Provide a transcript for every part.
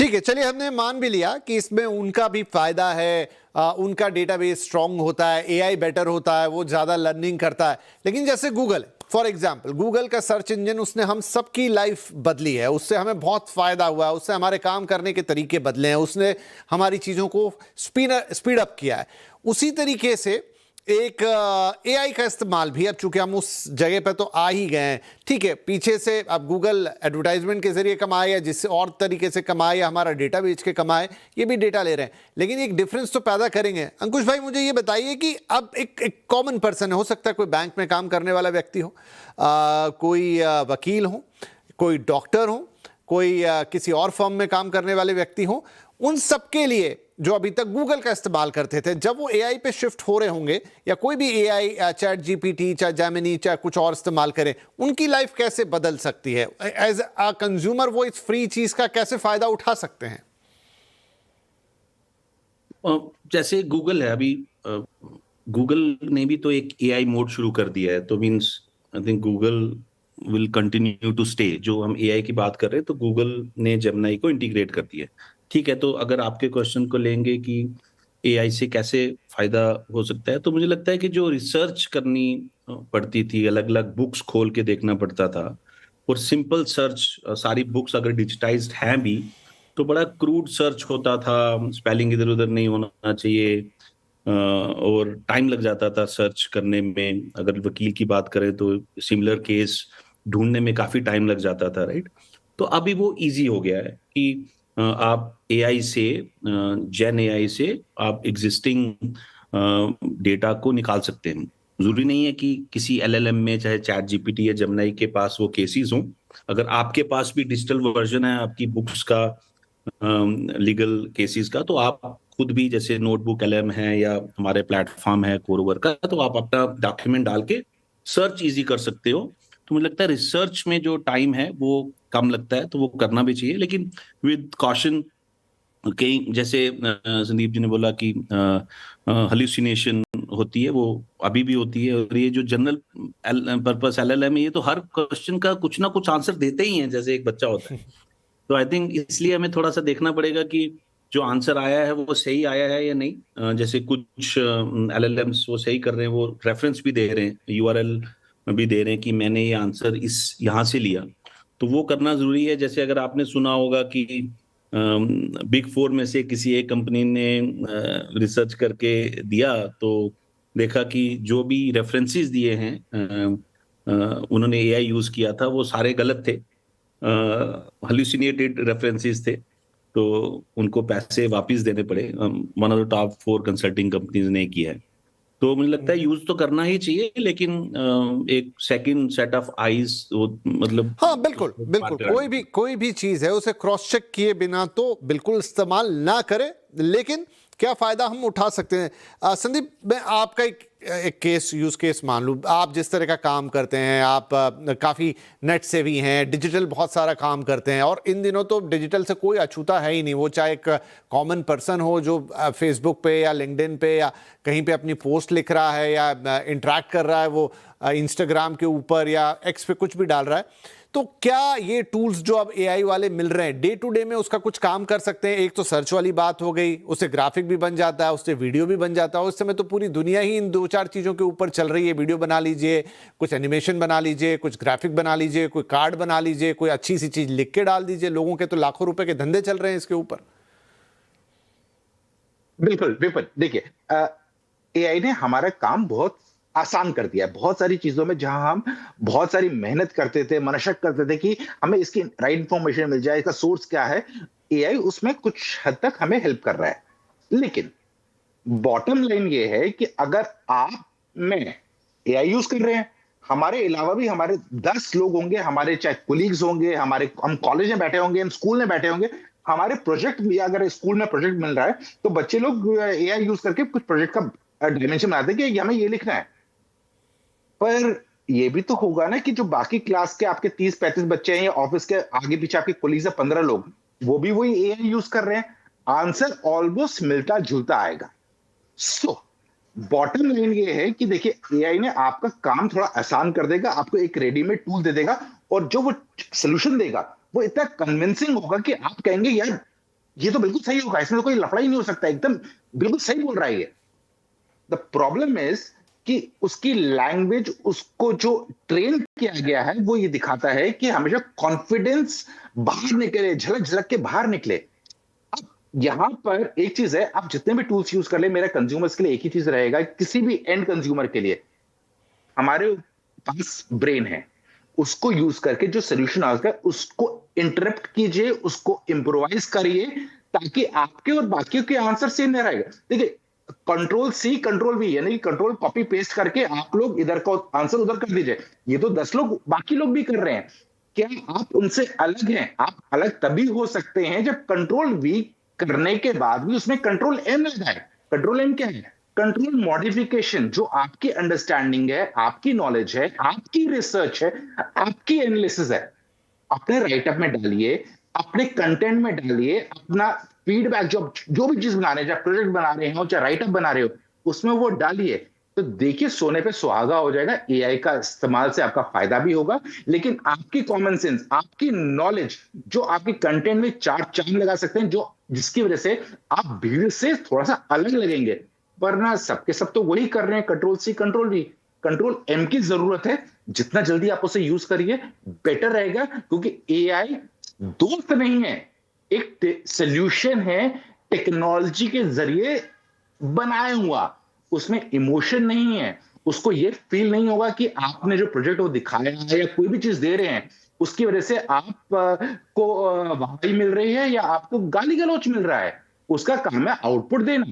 ठीक है, चलिए हमने मान भी लिया कि इसमें उनका भी फायदा है, उनका डेटाबेस स्ट्रांग होता है, एआई बेटर होता है, वो ज्यादा लर्निंग करता है। लेकिन जैसे गूगल, फॉर एग्जाम्पल गूगल का सर्च इंजन, उसने हम सबकी लाइफ बदली है, उससे हमें बहुत फायदा हुआ है, उससे हमारे काम करने के तरीके बदले हैं, उसने हमारी चीजों को स्पीड अप किया है। उसी तरीके से एक एआई का इस्तेमाल भी, अब चूंकि हम उस जगह पे तो आ ही गए हैं, ठीक है, पीछे से अब गूगल एडवर्टाइजमेंट के जरिए कमाए या जिससे और तरीके से कमाए या हमारा डेटा बेच के कमाए, ये भी डेटा ले रहे हैं, लेकिन एक डिफरेंस तो पैदा करेंगे। अंकुश भाई, मुझे ये बताइए कि अब एक कॉमन पर्सन हो सकता है, कोई बैंक में काम करने वाला व्यक्ति हो, कोई वकील हो, कोई डॉक्टर हो, कोई किसी और फर्म में काम करने वाले व्यक्ति हो, उन सबके लिए जो अभी तक गूगल का इस्तेमाल करते थे, जब वो एआई पे शिफ्ट हो रहे होंगे या कोई भी एआई, चैट जीपीटी, चाहे जेमिनी, चाहे कुछ और इस्तेमाल करें, उनकी लाइफ कैसे बदल सकती है? एज अ कंज्यूमर वो इस फ्री चीज का कैसे फायदा उठा सकते हैं? जैसे गूगल है अभी, गूगल ने भी तो एक एआई मोड शुरू कर दिया है, तो means I think Google will continue to stay. जो हम एआई की बात कर रहे हैं तो गूगल ने जेमिनी को इंटीग्रेट कर दिया है। ठीक है, तो अगर आपके क्वेश्चन को लेंगे कि एआई से कैसे फायदा हो सकता है, तो मुझे लगता है कि जो रिसर्च करनी पड़ती थी, अलग अलग बुक्स खोल के देखना पड़ता था, और सिंपल सर्च, सारी बुक्स अगर डिजिटाइज्ड हैं भी तो बड़ा क्रूड सर्च होता था, स्पेलिंग इधर उधर नहीं होना चाहिए, और टाइम लग जाता था सर्च करने में। अगर वकील की बात करें तो सिमिलर केस ढूंढने में काफी टाइम लग जाता था, राइट। तो अभी वो इजी हो गया है कि आप एआई से, जेन एआई से आप एग्जिस्टिंग डेटा को निकाल सकते हैं। जरूरी नहीं है कि किसी एलएलएम में, चाहे चैट जीपीटी या जेमिनी के पास वो केसेस हों। अगर आपके पास भी डिजिटल वर्जन है आपकी बुक्स का, लीगल केसेस का, तो आप खुद भी, जैसे नोटबुक एलएम है या हमारे प्लेटफॉर्म है कोरवर का, तो आप अपना डॉक्यूमेंट डाल के सर्च इजी कर सकते हो। तो मुझे लगता है रिसर्च में जो टाइम है वो कम लगता है, तो वो करना भी चाहिए, लेकिन विद कॉशन। कई, जैसे संदीप जी ने बोला कि हल्यूसिनेशन होती है, वो अभी भी होती है, और ये जो जनरल पर्पस एलएलएम है, ये तो हर क्वेश्चन का कुछ ना कुछ आंसर देते ही हैं, जैसे एक बच्चा होता है। तो आई थिंक इसलिए हमें थोड़ा सा देखना पड़ेगा कि जो आंसर आया है वो सही आया है या नहीं। जैसे कुछ एलएलएम्स वो सही कर रहे हैं, वो रेफरेंस भी दे रहे हैं, यूआरएल भी दे रहे हैं कि मैंने ये आंसर इस यहाँ से लिया, तो वो करना जरूरी है। जैसे अगर आपने सुना होगा कि बिग फोर में से किसी एक कंपनी ने रिसर्च करके दिया, तो देखा कि जो भी रेफरेंसेस दिए हैं, उन्होंने एआई यूज किया था, वो सारे गलत थे, हल्यूसिनेटेड रेफरेंसेस थे, तो उनको पैसे वापस देने पड़े। One of the top 4 consulting companies ने किया है। तो मुझे लगता है यूज तो करना ही चाहिए, लेकिन एक सेकंड सेट ऑफ आईज, मतलब हाँ, बिल्कुल बिल्कुल, कोई भी चीज है उसे क्रॉस चेक किए बिना तो बिल्कुल इस्तेमाल ना करें, लेकिन क्या फायदा हम उठा सकते हैं? संदीप, मैं आपका एक यूज केस मान लूं। आप जिस तरह का काम करते हैं, आप काफ़ी नेट से भी हैं, डिजिटल बहुत सारा काम करते हैं, और इन दिनों तो डिजिटल से कोई अछूता है ही नहीं। वो चाहे एक कॉमन पर्सन हो जो फेसबुक पे या लिंक्डइन पे या कहीं पे अपनी पोस्ट लिख रहा है या इंटरेक्ट कर रहा है, वो इंस्टाग्राम के ऊपर या एक्स पे कुछ भी डाल रहा है। तो क्या ये टूल्स जो अब एआई वाले मिल रहे हैं, डे टू डे में उसका कुछ काम कर सकते हैं? एक तो सर्च वाली बात हो गई, उससे ग्राफिक भी बन जाता है, उससे वीडियो भी बन जाता है। उस समय तो पूरी दुनिया ही इन 2-4 चीज़ों के ऊपर चल रही है। वीडियो बना लीजिए, कुछ एनिमेशन बना लीजिए, कुछ ग्राफिक बना लीजिए, कोई कार्ड बना लीजिए, कोई अच्छी सी चीज़ लिख के डाल दीजिए। लोगों के तो लाखों रुपए के धंधे चल रहे हैं इसके ऊपर। बिल्कुल विपिन, देखिए, एआई ने हमारा काम बहुत आसान कर दिया है। बहुत सारी चीजों में जहां हम बहुत सारी मेहनत करते थे, मशक्कत करते थे कि हमें इसकी राइट इंफॉर्मेशन मिल जाए, इसका सोर्स क्या है, एआई उसमें कुछ हद तक हमें हेल्प कर रहा है। लेकिन बॉटम लाइन ये है कि अगर आप में एआई यूज कर रहे हैं, हमारे अलावा भी हमारे 10 लोग होंगे, हमारे चाहे कोलीग्स होंगे, हम कॉलेज में बैठे होंगे, हम स्कूल में बैठे होंगे, हमारे प्रोजेक्ट भी, अगर स्कूल में प्रोजेक्ट मिल रहा है तो बच्चे लोग एआई यूज करके कुछ प्रोजेक्ट का डायमेंशन बनाते हैं कि हमें ये लिखना है। पर ये भी तो होगा ना कि जो बाकी क्लास के आपके 30-35 बच्चे हैं, या ऑफिस के आगे पीछे आपके कोलीग्स है 15 लोग, वो भी वही एआई यूज कर रहे हैं, आंसर ऑलमोस्ट मिलता जुलता आएगा। सो बॉटम लाइन ये है कि देखिए, एआई ने आपका काम थोड़ा आसान कर देगा, आपको एक रेडीमेड टूल दे देगा, और जो वो सोल्यूशन देगा वो इतना कन्विंसिंग होगा कि आप कहेंगे यार ये तो बिल्कुल सही होगा, इसमें तो कोई लफड़ा ही नहीं हो सकता, एकदम बिल्कुल सही बोल रहा है ये। द प्रॉब्लम इज कि उसकी लैंग्वेज, उसको जो ट्रेन किया गया है वो ये दिखाता है कि हमेशा कॉन्फिडेंस बाहर निकले, झलक झलक के बाहर निकले। अब यहां पर एक चीज है, आप जितने भी टूल्स यूज कर ले, मेरा कंज्यूमर्स के लिए एक ही चीज रहेगा, किसी भी एंड कंज्यूमर के लिए हमारे पास ब्रेन है, उसको यूज करके जो सोल्यूशन आ गया उसको इंटरप्ट कीजिए, उसको इंप्रोवाइज करिए, ताकि आपके और बाकियों के आंसर सेम नहीं रहेगा। देखिए, कंट्रोल सी कंट्रोल वी, यानी कंट्रोल कॉपी पेस्ट करके आप लोग इधर का आंसर उधर कर दीजिए, ये तो 10 लोग बाकी लोग भी कर रहे हैं। क्या आप उनसे अलग हैं? आप अलग तभी हो सकते हैं जब कंट्रोल वी करने के बाद भी उसमें कंट्रोल एम लगा है। कंट्रोल एम क्या है? कंट्रोल मॉडिफिकेशन, जो आपकी अंडरस्टैंडिंग है, आपकी नॉलेज है, आपकी रिसर्च है, आपकी एनालिसिस है, अपने राइटअप में डालिए, अपने कंटेंट में डालिए, अपना फीडबैक, जो भी चीज बना रहे हैं, चाहे प्रोजेक्ट बना रहे हो, चाहे राइटअप बना रहे हो, उसमें वो डालिए। तो देखिए, सोने पे सुहागा हो जाएगा। एआई का इस्तेमाल से आपका फायदा भी होगा, लेकिन आपकी कॉमन सेंस, आपकी नॉलेज, जो आपके कंटेंट में चार चांद लगा सकते हैं, जो जिसकी वजह से आप भीड़ से थोड़ा सा अलग लगेंगे। वरना सबके सब तो वही कर रहे हैं, control C control V. Control M की जरूरत है, जितना जल्दी आप उसे यूज करिए बेटर रहेगा, क्योंकि एआई दोस्त नहीं है, एक सोल्यूशन है, टेक्नोलॉजी के जरिए बनाया हुआ। उसमें इमोशन नहीं है, उसको ये फील नहीं होगा कि आपने जो प्रोजेक्ट वो दिखाया है या कोई भी चीज दे रहे हैं उसकी वजह से आप को वाहवाही मिल रही है या आपको गाली गलौच मिल रहा है। उसका काम है आउटपुट देना।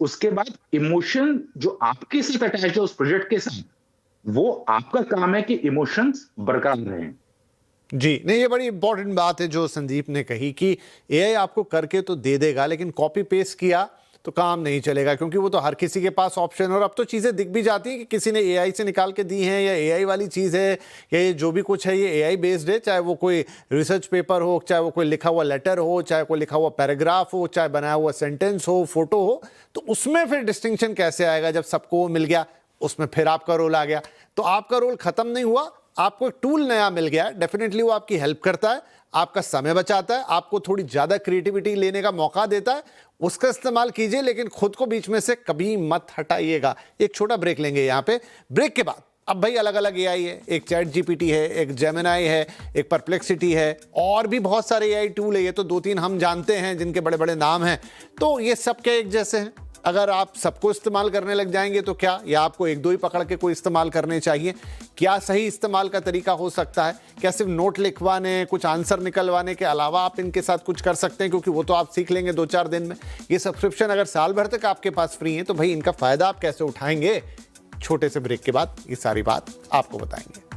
उसके बाद इमोशन जो आपके साथ अटैच है उस प्रोजेक्ट के साथ, वो आपका काम है कि इमोशंस बरकरार रहें। जी नहीं, ये बड़ी इंपॉर्टेंट बात है जो संदीप ने कही कि एआई आपको करके तो दे देगा, लेकिन कॉपी पेस्ट किया तो काम नहीं चलेगा, क्योंकि वो तो हर किसी के पास ऑप्शन है। और अब तो चीज़ें दिख भी जाती हैं कि किसी ने एआई से निकाल के दी हैं, या एआई वाली चीज़ है, या ये जो भी कुछ है ये एआई बेस्ड है। चाहे वो कोई रिसर्च पेपर हो, चाहे वो कोई लिखा हुआ लेटर हो, चाहे कोई लिखा हुआ पैराग्राफ हो, चाहे बनाया हुआ सेंटेंस हो, फोटो हो, तो उसमें फिर डिस्टिंक्शन कैसे आएगा जब सबको मिल गया? उसमें फिर आपका रोल आ गया। तो आपका रोल खत्म नहीं हुआ, आपको एक टूल नया मिल गया है। डेफिनेटली वो आपकी हेल्प करता है, आपका समय बचाता है, आपको थोड़ी ज़्यादा क्रिएटिविटी लेने का मौका देता है। उसका इस्तेमाल कीजिए, लेकिन खुद को बीच में से कभी मत हटाइएगा। एक छोटा ब्रेक लेंगे यहाँ पे। ब्रेक के बाद अब भाई अलग अलग एआई है, एक चैट जीपीटी है, एक जेमिनाई है, एक परप्लेक्सिटी है, और भी बहुत सारे एआई टूल है। ये तो 2-3 हम जानते हैं जिनके बड़े बड़े नाम हैं। तो ये सब क्या एक जैसे हैं? अगर आप सबको इस्तेमाल करने लग जाएंगे तो क्या, या आपको 1-2 ही पकड़ के कोई इस्तेमाल करने चाहिए? क्या सही इस्तेमाल का तरीका हो सकता है? क्या सिर्फ नोट लिखवाने, कुछ आंसर निकलवाने के अलावा आप इनके साथ कुछ कर सकते हैं? क्योंकि वो तो आप सीख लेंगे 2-4 दिन में। ये सब्सक्रिप्शन अगर साल भर तक आपके पास फ्री है तो भाई इनका फायदा आप कैसे उठाएंगे? छोटे से ब्रेक के बाद ये सारी बात आपको बताएंगे।